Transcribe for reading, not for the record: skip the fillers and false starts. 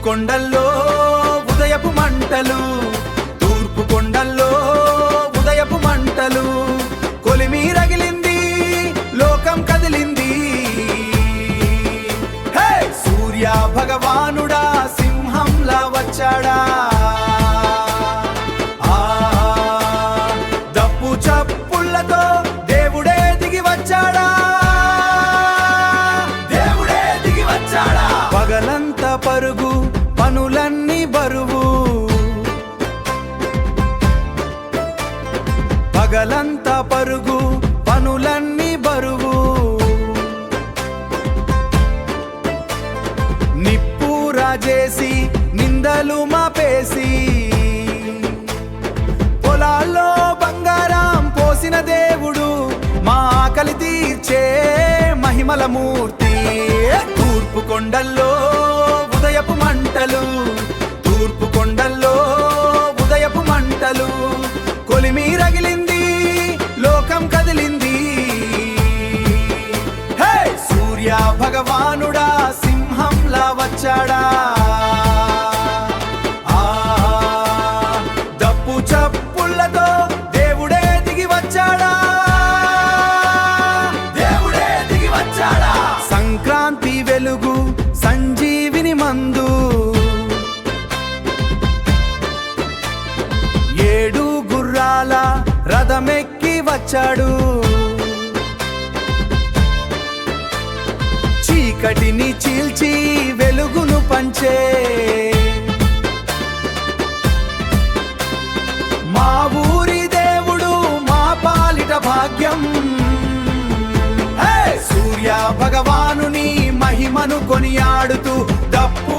కొండల్లో ఉదయపు మంటలు, తూర్పు కొండల్లో ఉదయపు మంటలు, కొలిమి రగిలింది లోకం కదిలింది. హే సూర్య భగవానుడా సింహంలా వచ్చాడా, దప్పు చప్పుళ్ళతో దేవుడే దిగి వచ్చాడా, దేవుడే దిగి వచ్చాడా. పగలంతా పరుగు పనులన్నీ బరువు, పగలంతా పరుగు పనులన్నీ బరువు, నిప్పు రాజేసి నిందలు మాపేసి, పొలాల్లో బంగారం పోసిన దేవుడు మా ఆకలి తీర్చే మహిమల మూర్తి. తూర్పు కొండల్లో ఉదయపు మంటలు, తూర్పు కొండల్లో ఉదయపు మంటలు, కొలిమి రగిలింది లోకం కదిలింది. హే సూర్య భగవానుడా సింహంలా వచ్చాడా, దప్పు చప్పుళ్ళతో దేవుడే దిగి వచ్చాడా, దేవుడే దిగి వచ్చాడా. సంక్రాంతి వెలుగు సంజీవిని మందు, ఏడు గుర్రాల రథమెక్కి వచ్చాడు, చీకటిని చీల్చి వెలుగును పంచే మా ఊరి దేవుడు మా పాలిట భాగ్యం. సూర్య భగవానుని మహిమను కొనియాడుతూ దప్పు